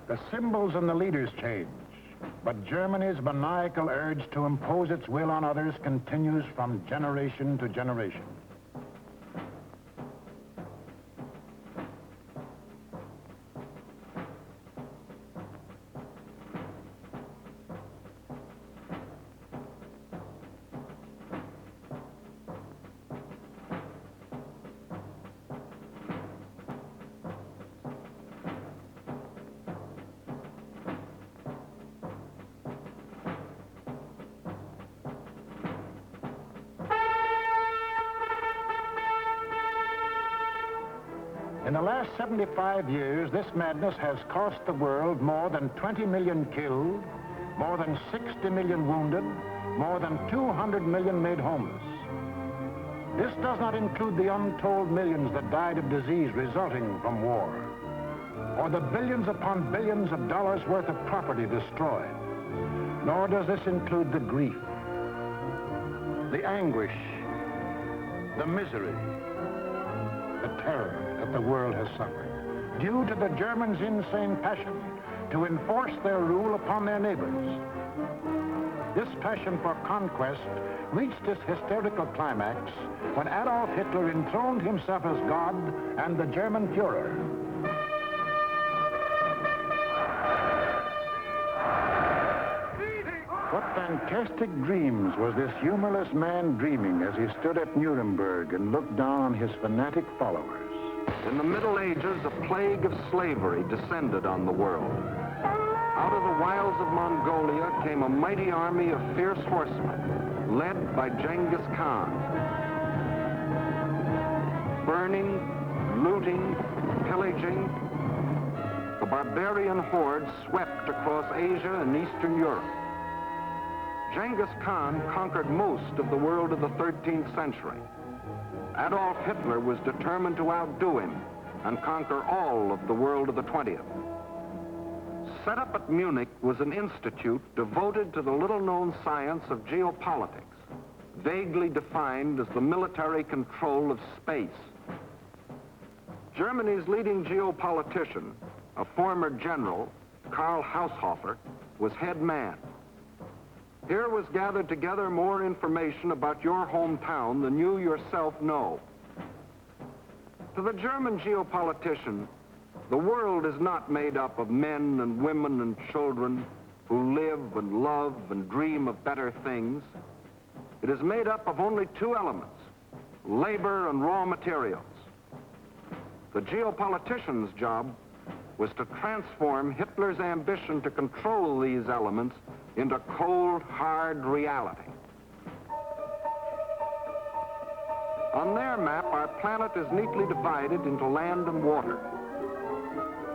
The symbols and the leaders change, but Germany's maniacal urge to impose its will on others continues from generation to generation. In the last 75 years, this madness has cost the world more than 20 million killed, more than 60 million wounded, more than 200 million made homeless. This does not include the untold millions that died of disease resulting from war, or the billions upon billions of dollars worth of property destroyed. Nor does this include the grief, the anguish, the misery, the terror that the world has suffered, due to the Germans' insane passion to enforce their rule upon their neighbors. This passion for conquest reached its hysterical climax when Adolf Hitler enthroned himself as God and the German Führer. What fantastic dreams was this humorless man dreaming as he stood at Nuremberg and looked down on his fanatic followers? In the Middle Ages, a plague of slavery descended on the world. Out of the wilds of Mongolia came a mighty army of fierce horsemen, led by Genghis Khan. Burning, looting, pillaging, the barbarian horde swept across Asia and Eastern Europe. Genghis Khan conquered most of the world of the 13th century. Adolf Hitler was determined to outdo him and conquer all of the world of the 20th. Set up at Munich was an institute devoted to the little-known science of geopolitics, vaguely defined as the military control of space. Germany's leading geopolitician, a former general, Karl Haushofer, was head man. Here was gathered together more information about your hometown than you yourself know. To the German geopolitician, the world is not made up of men and women and children who live and love and dream of better things. It is made up of only two elements, labor and raw materials. The geopolitician's job was to transform Hitler's ambition to control these elements into cold, hard reality. On their map, our planet is neatly divided into land and water.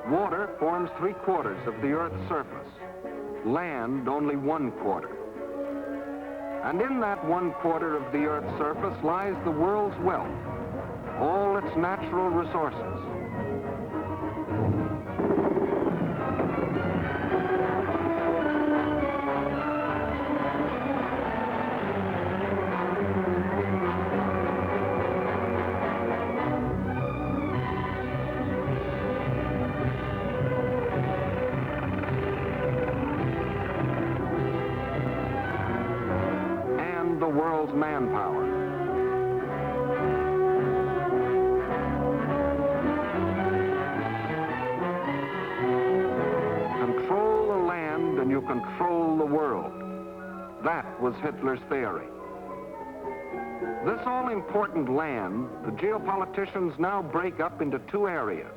Water forms 3/4 of the Earth's surface, land only 1/4. And in that 1/4 of the Earth's surface lies the world's wealth, all its natural resources. The world's manpower. Control the land and you control the world. That was Hitler's theory. This all-important land, the geopoliticians now break up into two areas.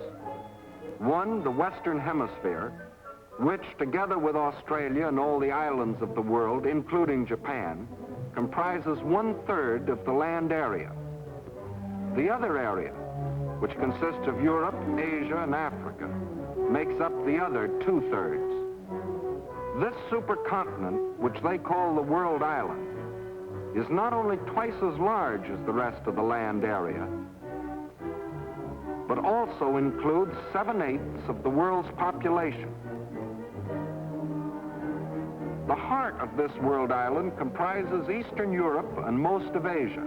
One, the Western Hemisphere, which, together with Australia and all the islands of the world, including Japan, comprises 1/3 of the land area. The other area, which consists of Europe, Asia, and Africa, makes up the other 2/3. This supercontinent, which they call the World Island, is not only twice as large as the rest of the land area, but also includes 7/8 of the world's population. The heart of this world island comprises Eastern Europe and most of Asia.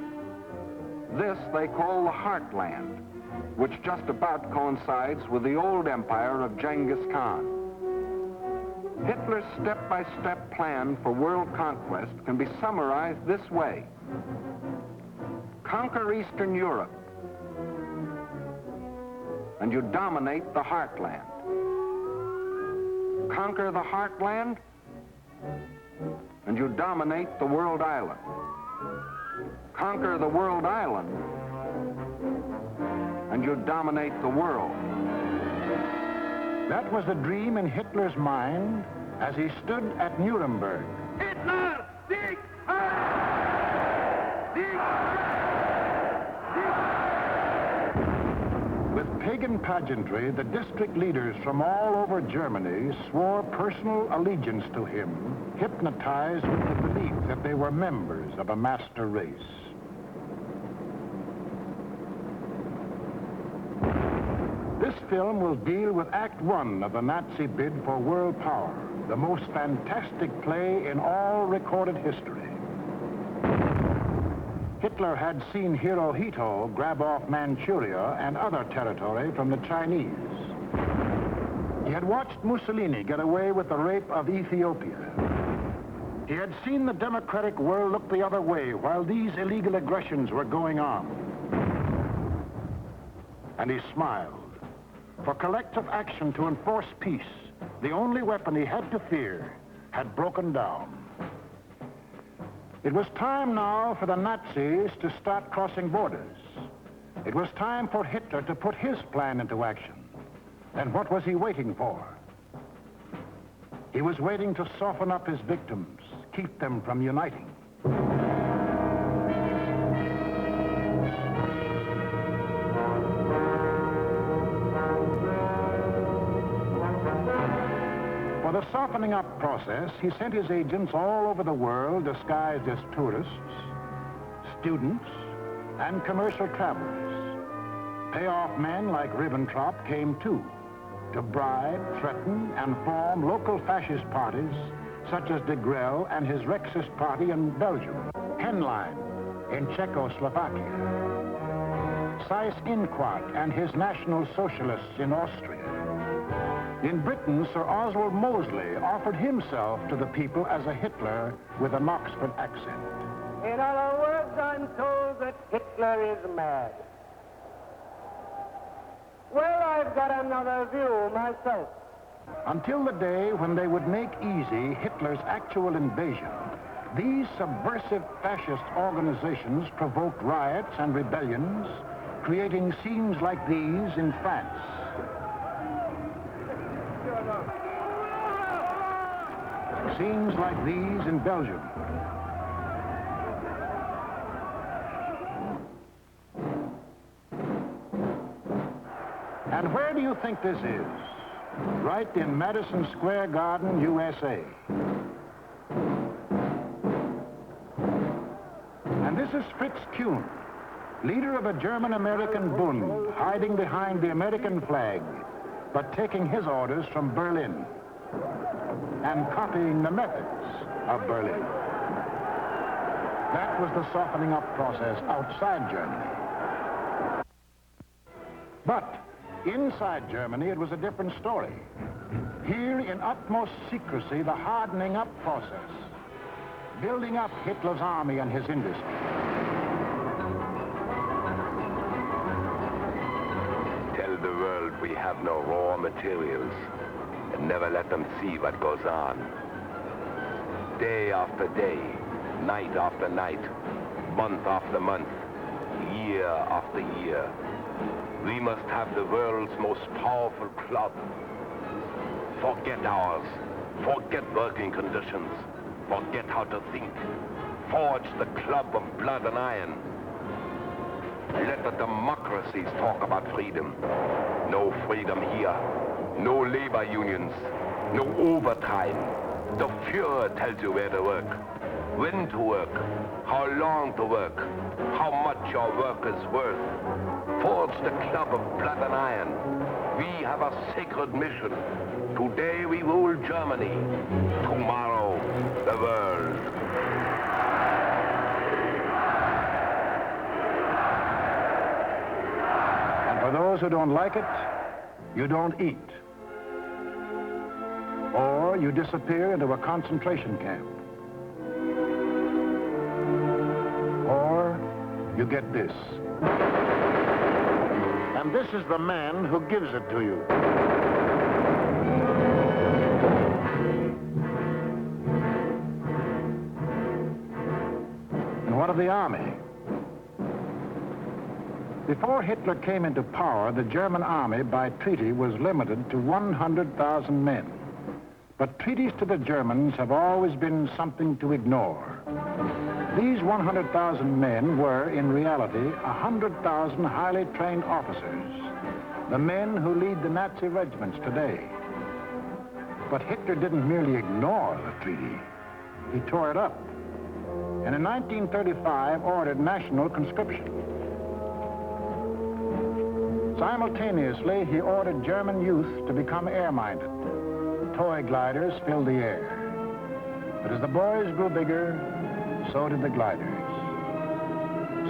This they call the Heartland, which just about coincides with the old empire of Genghis Khan. Hitler's step-by-step plan for world conquest can be summarized this way. Conquer Eastern Europe, and you dominate the heartland. Conquer the heartland, and you dominate the world island. Conquer the world island, and you dominate the world. That was the dream in Hitler's mind as he stood at Nuremberg. Hitler, Sieg Heil! Sieg Heil! With pagan pageantry, the district leaders from all over Germany swore personal allegiance to him, hypnotized with the belief that they were members of a master race. This film will deal with Act One of the Nazi bid for world power, the most fantastic play in all recorded history. Hitler had seen Hirohito grab off Manchuria and other territory from the Chinese. He had watched Mussolini get away with the rape of Ethiopia. He had seen the democratic world look the other way while these illegal aggressions were going on. And he smiled. For collective action to enforce peace, the only weapon he had to fear had broken down. It was time now for the Nazis to start crossing borders. It was time for Hitler to put his plan into action. And what was he waiting for? He was waiting to soften up his victims, keep them from uniting. For the softening up process, he sent his agents all over the world disguised as tourists, students, and commercial travelers. Payoff men like Ribbentrop came too, to bribe, threaten, and form local fascist parties such as de Grelle and his Rexist party in Belgium, Henlein in Czechoslovakia, Seyss-Inquart and his National Socialists in Austria. In Britain, Sir Oswald Mosley offered himself to the people as a Hitler with an Oxford accent. In other words, I'm told that Hitler is mad. Well, I've got another view myself. Until the day when they would make easy Hitler's actual invasion, these subversive fascist organizations provoked riots and rebellions, creating scenes like these in France. Scenes like these in Belgium. And where do you think this is? Right in Madison Square Garden, USA. And this is Fritz Kuhn, leader of a German-American Bund, hiding behind the American flag, but taking his orders from Berlin and copying the methods of Berlin. That was the softening up process outside Germany. But inside Germany, it was a different story. Here, in utmost secrecy, the hardening up process, building up Hitler's army and his industry. Tell the world we have no raw materials, and never let them see what goes on. Day after day, night after night, month after month, year after year, we must have the world's most powerful club. Forget ours, forget working conditions, forget how to think. Forge the club of blood and iron. Let the democracies talk about freedom. No freedom here. No labor unions. No overtime. The Fuhrer tells you where to work, when to work, how long to work, how much your work is worth. Forge the club of blood and iron. We have a sacred mission. Today we rule Germany. Tomorrow, the world. And for those who don't like it, you don't eat. or you disappear into a concentration camp. Or you get this. And this is the man who gives it to you. And what of the army? Before Hitler came into power, the German army by treaty was limited to 100,000 men. But treaties to the Germans have always been something to ignore. These 100,000 men were, in reality, 100,000 highly trained officers, the men who lead the Nazi regiments today. But Hitler didn't merely ignore the treaty. He tore it up. And in 1935, ordered national conscription. Simultaneously, he ordered German youth to become air-minded. Toy gliders filled the air. But as the boys grew bigger, so did the gliders.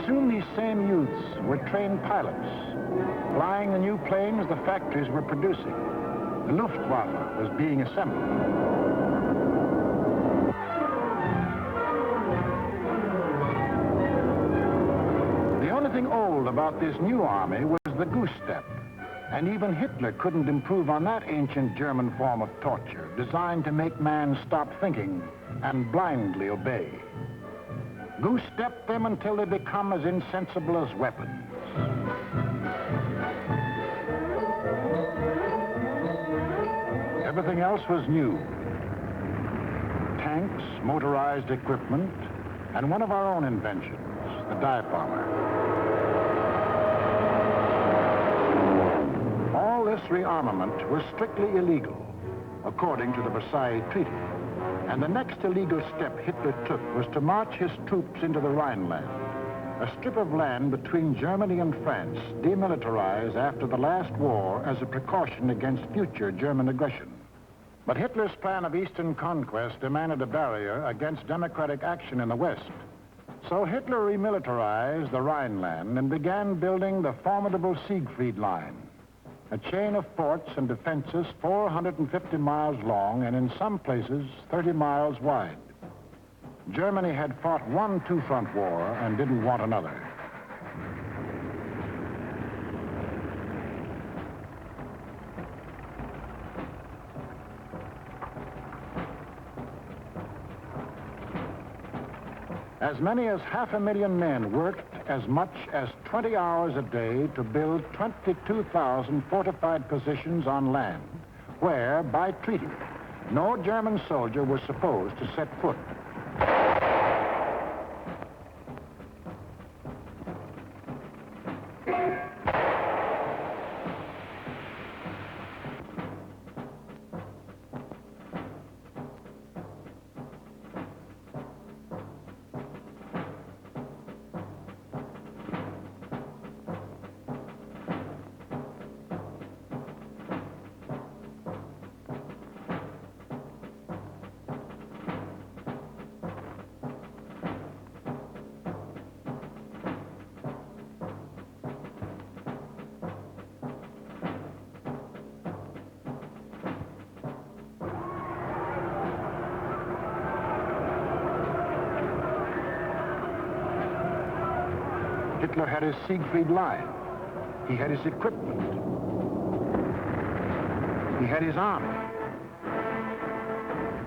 Soon these same youths were trained pilots, flying the new planes the factories were producing. The Luftwaffe was being assembled. The only thing old about this new army was the goose step. And even Hitler couldn't improve on that ancient German form of torture, designed to make man stop thinking and blindly obey. Goose step them until they become as insensible as weapons. Everything else was new. Tanks, motorized equipment, and one of our own inventions, the dive bomber. All this rearmament was strictly illegal, according to the Versailles Treaty. And the next illegal step Hitler took was to march his troops into the Rhineland, a strip of land between Germany and France, demilitarized after the last war as a precaution against future German aggression. But Hitler's plan of Eastern conquest demanded a barrier against democratic action in the West. So Hitler remilitarized the Rhineland and began building the formidable Siegfried Line, a chain of forts and defenses 450 miles long and in some places 30 miles wide. Germany had fought one two-front war and didn't want another. As many as 500,000 men worked as much as 20 hours a day to build 22,000 fortified positions on land, where, by treaty, no German soldier was supposed to set foot. Hitler had his Siegfried Line. He had his equipment. He had his army.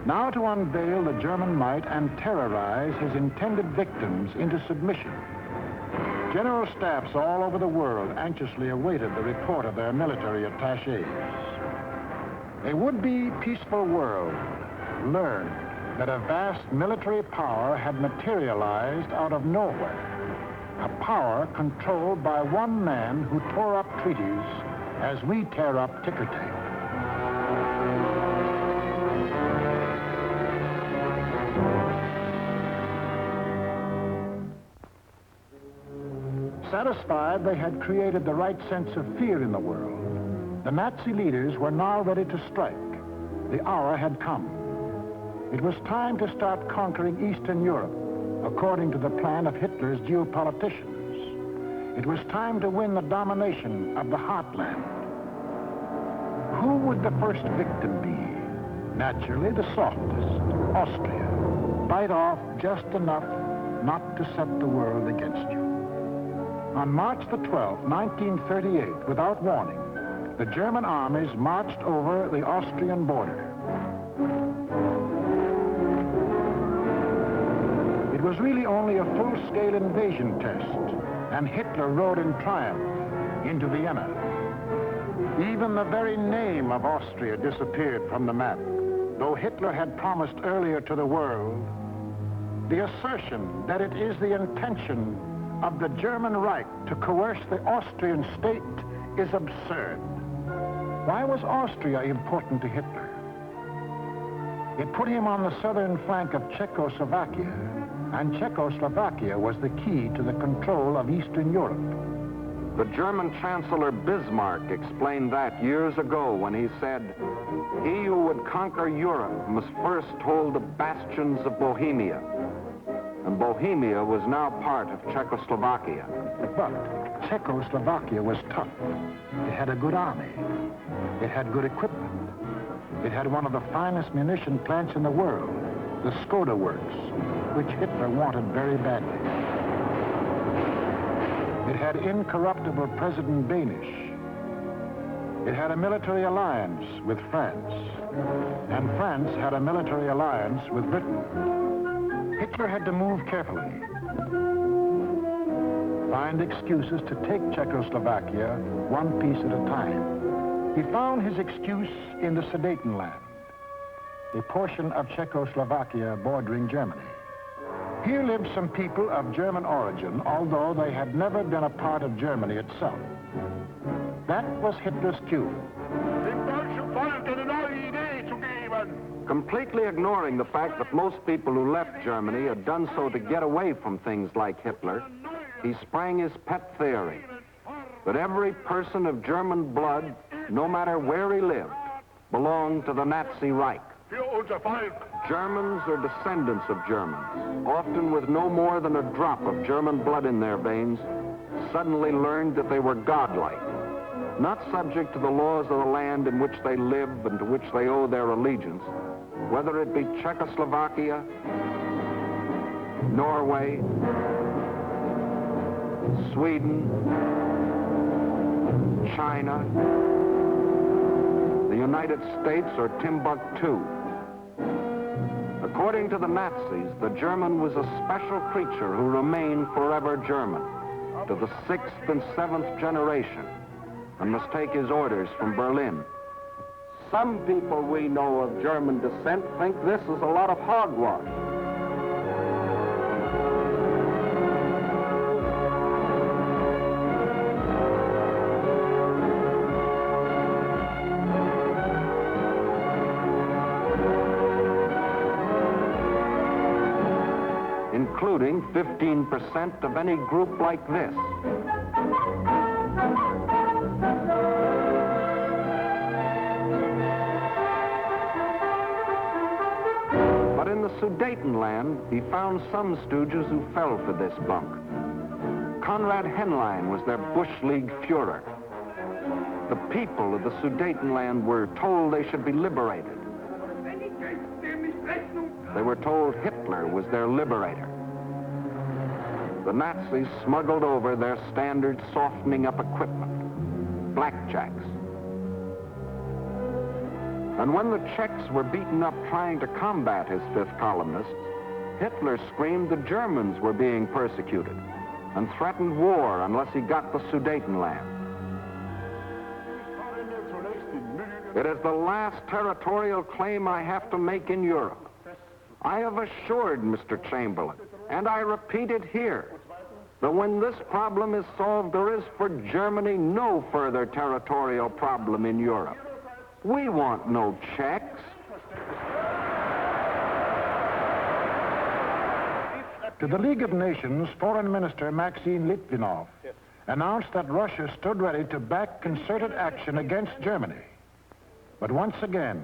Now to unveil the German might and terrorize his intended victims into submission. General staffs all over the world anxiously awaited the report of their military attachés. A would-be peaceful world learned that a vast military power had materialized out of nowhere. A power controlled by one man who tore up treaties as we tear up ticker tape. Satisfied they had created the right sense of fear in the world, the Nazi leaders were now ready to strike. The hour had come. It was time to start conquering Eastern Europe, according to the plan of Hitler's geopoliticians. It was time to win the domination of the heartland. Who would the first victim be? Naturally, the softest, Austria, bite off just enough not to set the world against you. On March the 12th, 1938, without warning, the German armies marched over the Austrian border. It was really only a full-scale invasion test, and Hitler rode in triumph into Vienna. Even the very name of Austria disappeared from the map, though Hitler had promised earlier to the world, the assertion that it is the intention of the German Reich to coerce the Austrian state is absurd. Why was Austria important to Hitler? It put him on the southern flank of Czechoslovakia, and Czechoslovakia was the key to the control of Eastern Europe. The German Chancellor Bismarck explained that years ago when he said, "He who would conquer Europe must first hold the bastions of Bohemia." And Bohemia was now part of Czechoslovakia. But Czechoslovakia was tough. It had a good army. It had good equipment. It had one of the finest munition plants in the world, the Skoda Works, which Hitler wanted very badly. It had incorruptible President Danish. It had a military alliance with France, and France had a military alliance with Britain. Hitler had to move carefully, find excuses to take Czechoslovakia one piece at a time. He found his excuse in the Sudetenland, a portion of Czechoslovakia bordering Germany. Here lived some people of German origin, although they had never been a part of Germany itself. That was Hitler's cue. Completely ignoring the fact that most people who left Germany had done so to get away from things like Hitler, he sprang his pet theory that every person of German blood, no matter where he lived, belonged to the Nazi Reich. Germans or descendants of Germans, often with no more than a drop of German blood in their veins, suddenly learned that they were godlike, not subject to the laws of the land in which they live and to which they owe their allegiance, whether it be Czechoslovakia, Norway, Sweden, China, the United States, or Timbuktu. According to the Nazis, the German was a special creature who remained forever German, to the 6th and 7th generation, and must take his orders from Berlin. Some people we know of German descent think this is a lot of hogwash. Including 15% of any group like this. But in the Sudetenland, he found some stooges who fell for this bunk. Konrad Henlein was their Bush League Führer. The people of the Sudetenland were told they should be liberated. They were told Hitler was their liberator. The Nazis smuggled over their standard softening up equipment, blackjacks. And when the Czechs were beaten up trying to combat his fifth columnists, Hitler screamed the Germans were being persecuted and threatened war unless he got the Sudetenland. It is the last territorial claim I have to make in Europe. I have assured Mr. Chamberlain, and I repeat it here, that when this problem is solved, there is for Germany no further territorial problem in Europe. We want no Czechs. To the League of Nations, Foreign Minister Maxim Litvinov announced that Russia stood ready to back concerted action against Germany. But once again,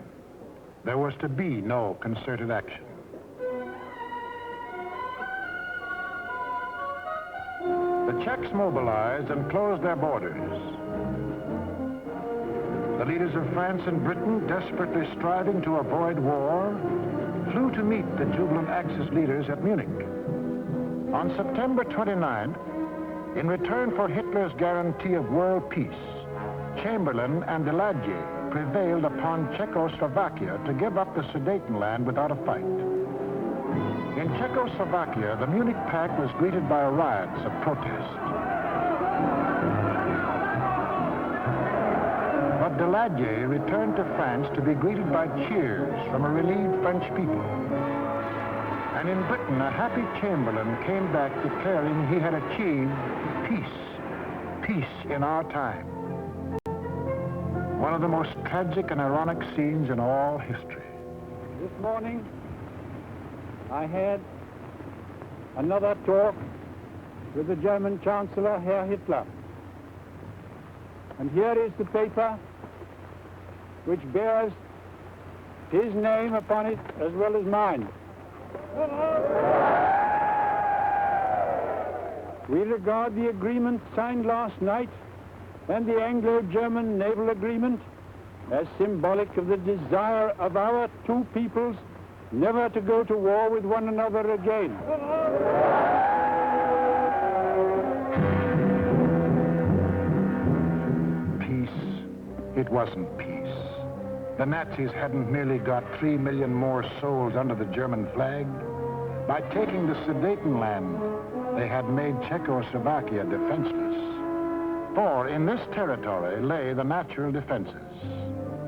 there was to be no concerted action. The Czechs mobilized and closed their borders. The leaders of France and Britain, desperately striving to avoid war, flew to meet the jubilant Axis leaders at Munich. On September 29th, in return for Hitler's guarantee of world peace, Chamberlain and Daladier prevailed upon Czechoslovakia to give up the Sudetenland without a fight. In Czechoslovakia, the Munich Pact was greeted by riots of protest. But Daladier returned to France to be greeted by cheers from a relieved French people. And in Britain, a happy Chamberlain came back declaring he had achieved peace in our time. One of the most tragic and ironic scenes in all history. This morning, I had another talk with the German Chancellor, Herr Hitler. And here is the paper which bears his name upon it as well as mine. We regard the agreement signed last night and the Anglo-German naval agreement as symbolic of the desire of our two peoples never to go to war with one another again. Peace. It wasn't peace. The Nazis hadn't merely got 3 million more souls under the German flag. By taking the Sudetenland, they had made Czechoslovakia defenseless. For in this territory lay the natural defenses,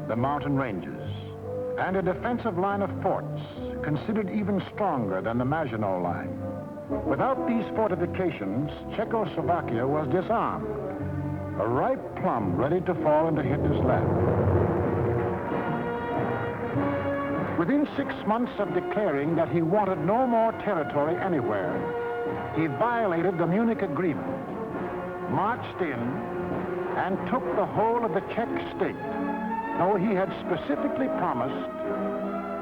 the mountain ranges, and a defensive line of forts considered even stronger than the Maginot Line. Without these fortifications, Czechoslovakia was disarmed, a ripe plum ready to fall into Hitler's lap. Within 6 months of declaring that he wanted no more territory anywhere, he violated the Munich Agreement, marched in, and took the whole of the Czech state, though he had specifically promised,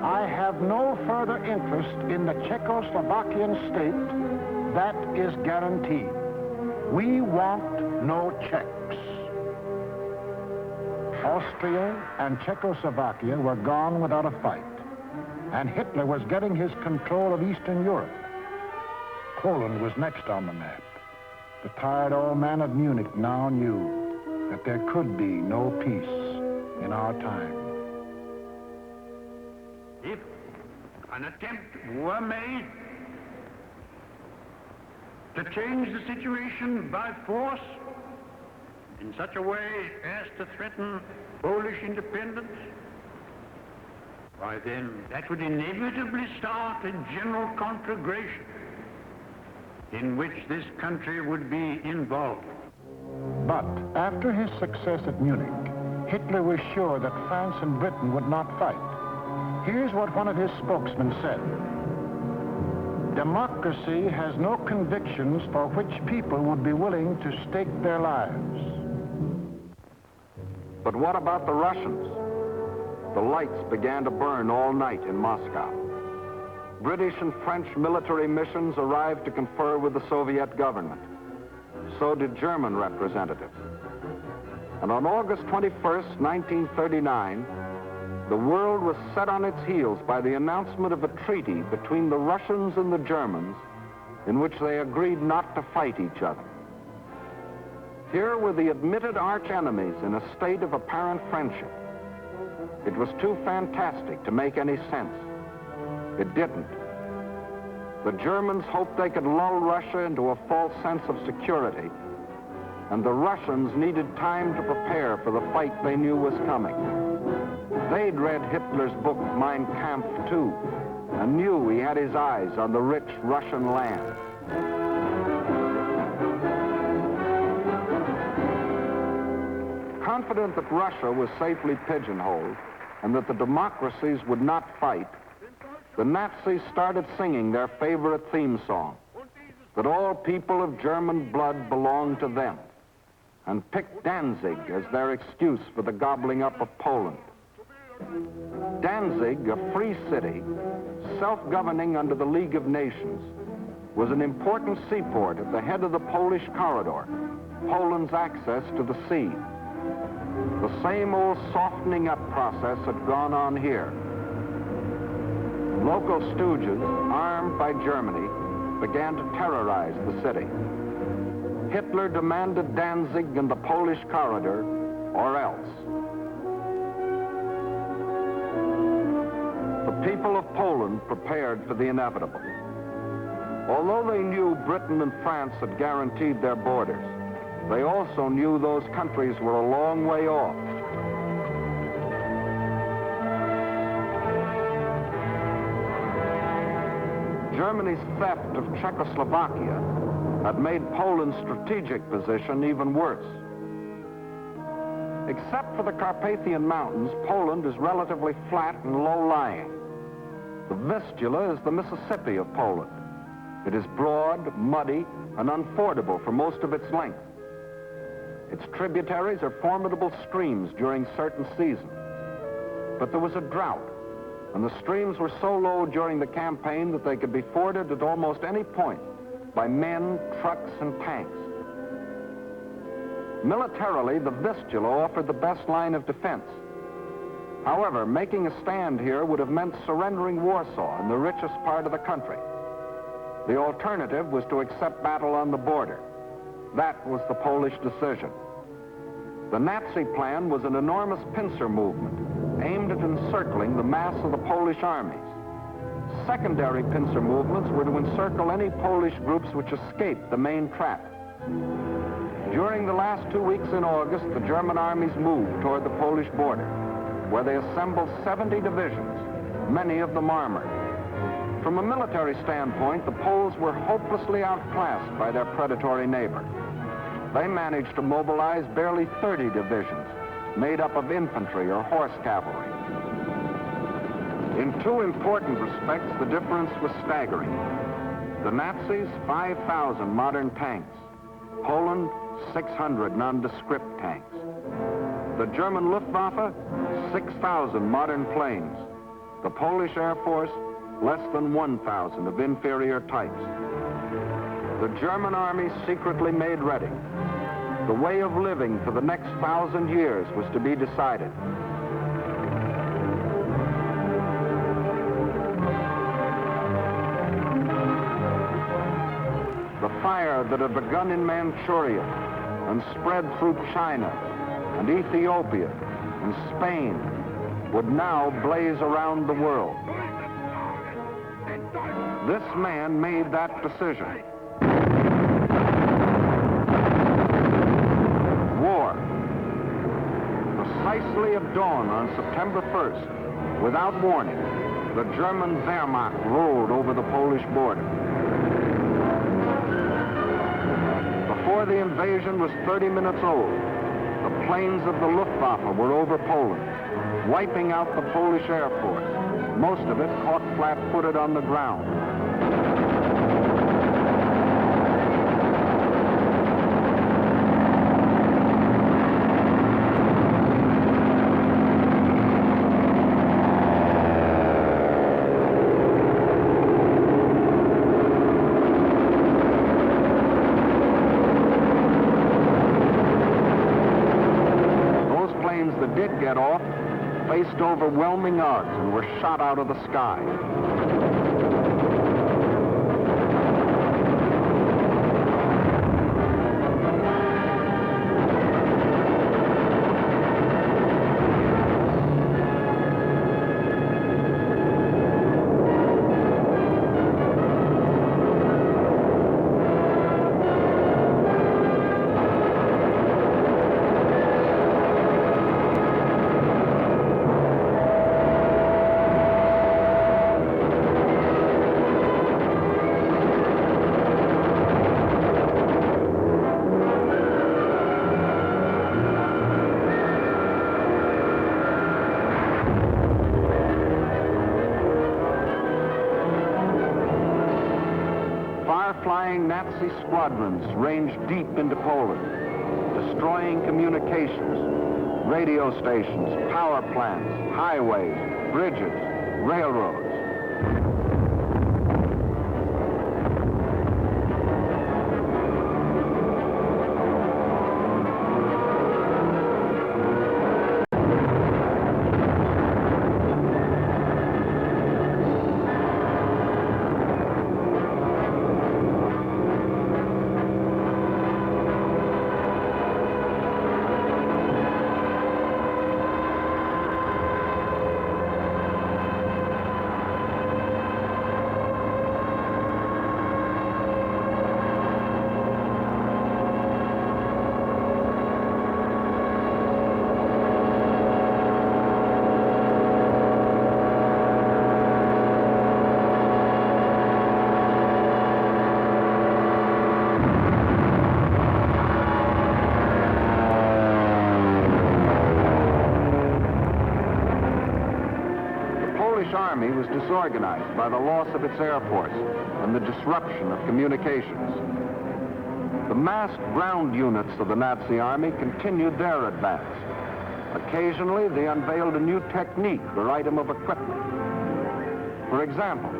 "I have no further interest in the Czechoslovakian state. That is guaranteed. We want no Czechs." Austria and Czechoslovakia were gone without a fight, and Hitler was getting his control of Eastern Europe. Poland was next on the map. The tired old man of Munich now knew that there could be no peace in our time. If an attempt were made to change the situation by force in such a way as to threaten Polish independence, why then that would inevitably start a general conflagration in which this country would be involved. But after his success at Munich, Hitler was sure that France and Britain would not fight. Here's what one of his spokesmen said: "Democracy has no convictions for which people would be willing to stake their lives." But what about the Russians? The lights began to burn all night in Moscow. British and French military missions arrived to confer with the Soviet government. So did German representatives. And on August 21st, 1939, the world was set on its heels by the announcement of a treaty between the Russians and the Germans in which they agreed not to fight each other. Here were the admitted arch-enemies in a state of apparent friendship. It was too fantastic to make any sense. It didn't. The Germans hoped they could lull Russia into a false sense of security, and the Russians needed time to prepare for the fight they knew was coming. They'd read Hitler's book, Mein Kampf, too, and knew he had his eyes on the rich Russian land. Confident that Russia was safely pigeonholed and that the democracies would not fight, the Nazis started singing their favorite theme song, that all people of German blood belonged to them, and picked Danzig as their excuse for the gobbling up of Poland. Danzig, a free city, self-governing under the League of Nations, was an important seaport at the head of the Polish corridor, Poland's access to the sea. The same old softening up process had gone on here. Local stooges, armed by Germany, began to terrorize the city. Hitler demanded Danzig and the Polish corridor, or else. The people of Poland prepared for the inevitable. Although they knew Britain and France had guaranteed their borders, they also knew those countries were a long way off. Germany's theft of Czechoslovakia had made Poland's strategic position even worse. Except for the Carpathian Mountains, Poland is relatively flat and low-lying. The Vistula is the Mississippi of Poland. It is broad, muddy, and unfordable for most of its length. Its tributaries are formidable streams during certain seasons. But there was a drought, and the streams were so low during the campaign that they could be forded at almost any point by men, trucks, and tanks. Militarily, the Vistula offered the best line of defense. However, making a stand here would have meant surrendering Warsaw in the richest part of the country. The alternative was to accept battle on the border. That was the Polish decision. The Nazi plan was an enormous pincer movement aimed at encircling the mass of the Polish armies. Secondary pincer movements were to encircle any Polish groups which escaped the main trap. During the last 2 weeks in August, the German armies moved toward the Polish border, where they assembled 70 divisions, many of them armored. From a military standpoint, the Poles were hopelessly outclassed by their predatory neighbor. They managed to mobilize barely 30 divisions, made up of infantry or horse cavalry. In two important respects, the difference was staggering. The Nazis, 5,000 modern tanks. Poland, 600 nondescript tanks. The German Luftwaffe, 6,000 modern planes. The Polish Air Force, less than 1,000 of inferior types. The German army secretly made ready. The way of living for the next 1,000 years was to be decided. The fire that had begun in Manchuria and spread through China and Ethiopia and Spain would now blaze around the world. This man made that decision. War. Precisely at dawn on September 1st, without warning, the German Wehrmacht rolled over the Polish border. Before the invasion was 30 minutes old, the planes of the Luftwaffe were over Poland, wiping out the Polish Air Force, most of it caught flat-footed on the ground. Did get off, faced overwhelming odds and were shot out of the sky. Flying Nazi squadrons ranged deep into Poland, destroying communications, radio stations, power plants, highways, bridges, railroads. Polish army was disorganized by the loss of its air force and the disruption of communications. The massed ground units of the Nazi army continued their advance. Occasionally, they unveiled a new technique or item of equipment. For example,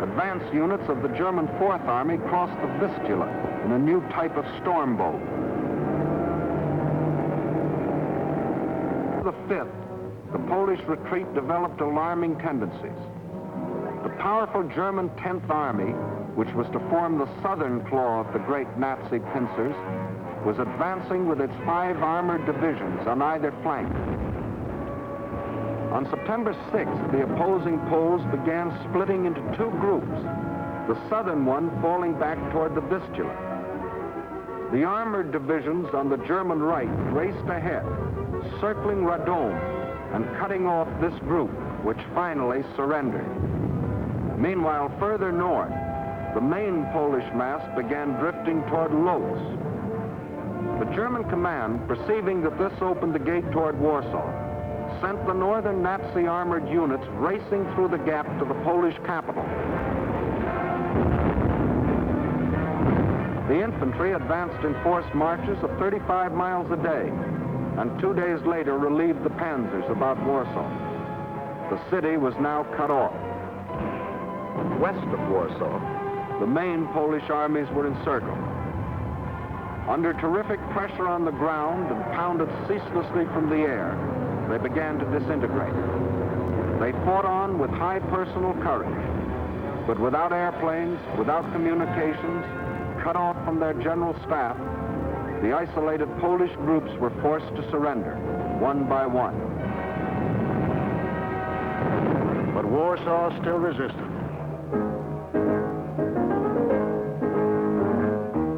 advance units of the German Fourth Army crossed the Vistula in a new type of storm boat. The 5th, the Polish retreat developed alarming tendencies. The powerful German 10th Army, which was to form the southern claw of the great Nazi pincers, was advancing with its 5 armored divisions on either flank. On September 6th, the opposing Poles began splitting into 2 groups, the southern one falling back toward the Vistula. The armored divisions on the German right raced ahead, circling Radom and cutting off this group, which finally surrendered. Meanwhile, further north, the main Polish mass began drifting toward Lodz. The German command, perceiving that this opened the gate toward Warsaw, sent the northern Nazi armored units racing through the gap to the Polish capital. The infantry advanced in forced marches of 35 miles a day, and 2 days later relieved the panzers about Warsaw. The city was now cut off. West of Warsaw, the main Polish armies were encircled. Under terrific pressure on the ground and pounded ceaselessly from the air, they began to disintegrate. They fought on with high personal courage, but without airplanes, without communications, cut off from their general staff, the isolated Polish groups were forced to surrender, one by one. But Warsaw still resisted.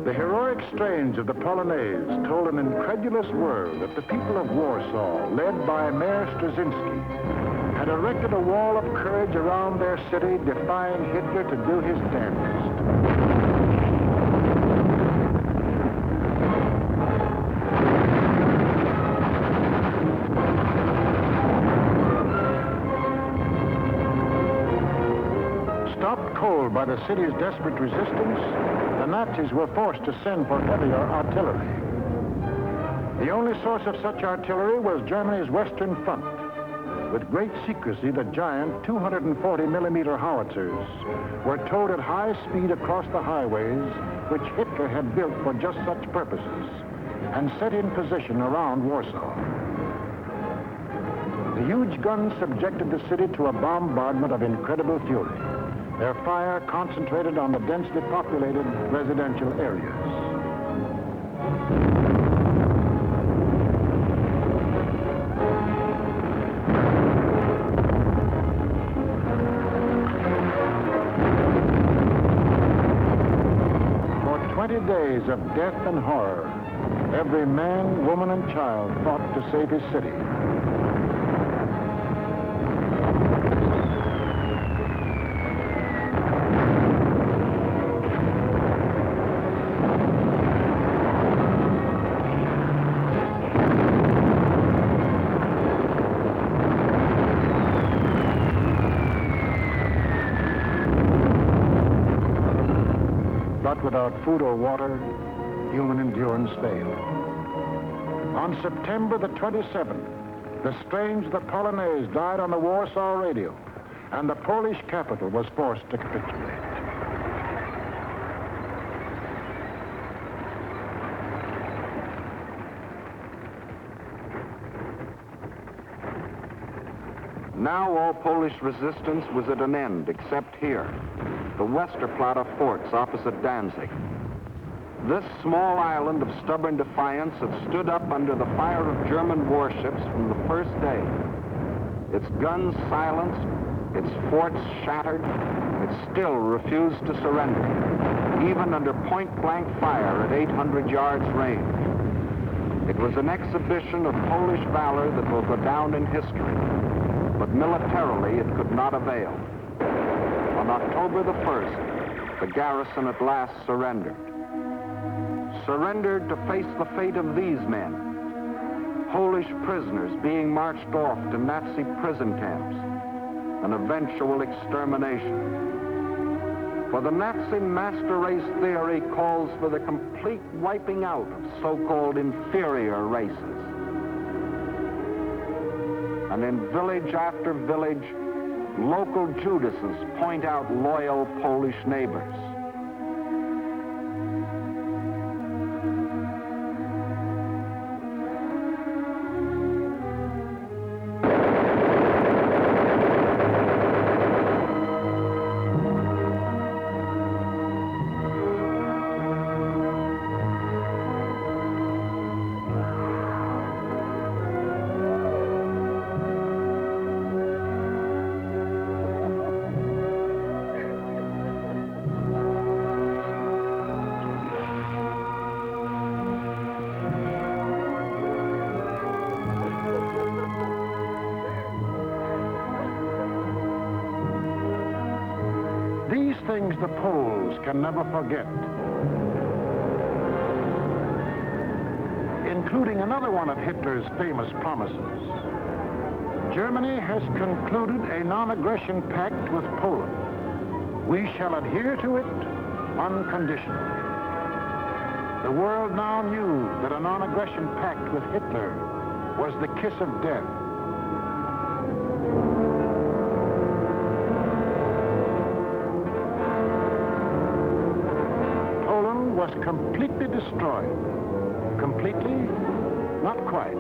The heroic strains of the Polonaise told an incredulous world that the people of Warsaw, led by Mayor Straczynski, had erected a wall of courage around their city, defying Hitler to do his damnedest. Stopped cold by the city's desperate resistance, the Nazis were forced to send for heavier artillery. The only source of such artillery was Germany's Western Front. With great secrecy, the giant 240-millimeter howitzers were towed at high speed across the highways, which Hitler had built for just such purposes, and set in position around Warsaw. The huge guns subjected the city to a bombardment of incredible fury. Their fire concentrated on the densely populated residential areas. For 20 days of death and horror, every man, woman, and child fought to save his city. But without food or water, human endurance failed. On September the 27th, the strains of the Polonaise died on the Warsaw radio, and the Polish capital was forced to capitulate. Now all Polish resistance was at an end, except here, the Westerplatte forts opposite Danzig. This small island of stubborn defiance had stood up under the fire of German warships from the first day. Its guns silenced, its forts shattered, it still refused to surrender, even under point-blank fire at 800 yards range. It was an exhibition of Polish valor that will go down in history, but militarily it could not avail. On October the 1st, the garrison at last surrendered. Surrendered to face the fate of these men, Polish prisoners being marched off to Nazi prison camps, and eventual extermination. For the Nazi master race theory calls for the complete wiping out of so-called inferior races. And in village after village, local Judases point out loyal Polish neighbors. These things the Poles can never forget, including another one of Hitler's famous promises. Germany has concluded a non-aggression pact with Poland. We shall adhere to it unconditionally. The world now knew that a non-aggression pact with Hitler was the kiss of death. Was completely destroyed. Completely? Not quite.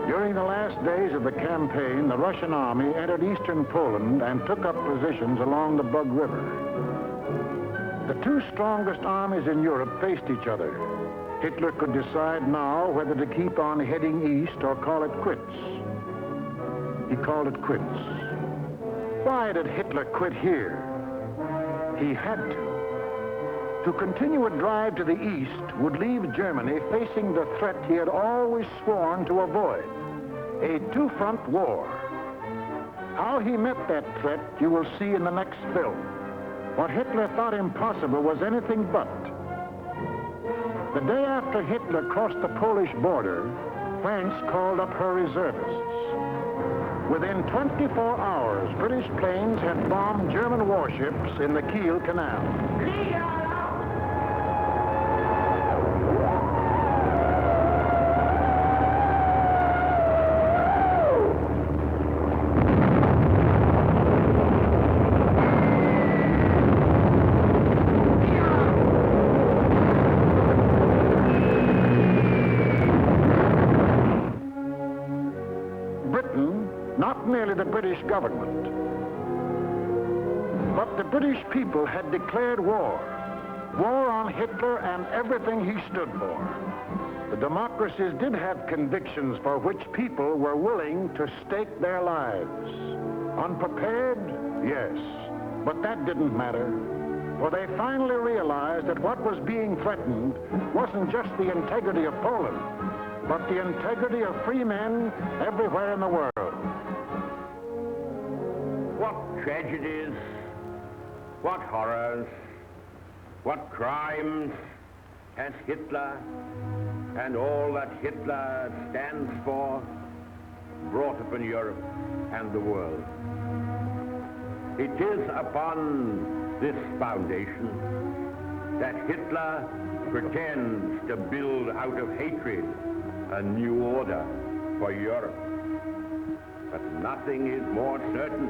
During the last days of the campaign, the Russian army entered eastern Poland and took up positions along the Bug River. The two strongest armies in Europe faced each other. Hitler could decide now whether to keep on heading east or call it quits. He called it quits. Why did Hitler quit here? He had to. To continue a drive to the east would leave Germany facing the threat he had always sworn to avoid, a two-front war. How he met that threat you will see in the next film. What Hitler thought impossible was anything but. The day after Hitler crossed the Polish border, France called up her reservists. Within 24 hours, British planes had bombed German warships in the Kiel Canal. Not merely the British government, but the British people had declared war. War on Hitler and everything he stood for. The democracies did have convictions for which people were willing to stake their lives. Unprepared? Yes. But that didn't matter. For they finally realized that what was being threatened wasn't just the integrity of Poland, but the integrity of free men everywhere in the world. What tragedies, what horrors, what crimes has Hitler and all that Hitler stands for brought upon Europe and the world. It is upon this foundation that Hitler pretends to build out of hatred a new order for Europe. But nothing is more certain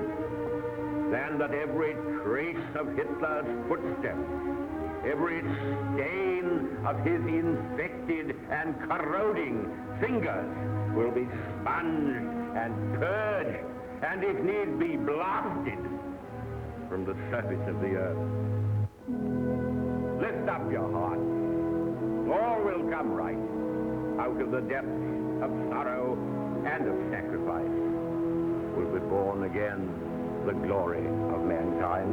than that every trace of Hitler's footsteps, every stain of his infected and corroding fingers will be sponged and purged, and if need be, blasted from the surface of the earth. Lift up your hearts. All will come right out of the depths of sorrow and of sacrifice. Will be born again the glory of mankind.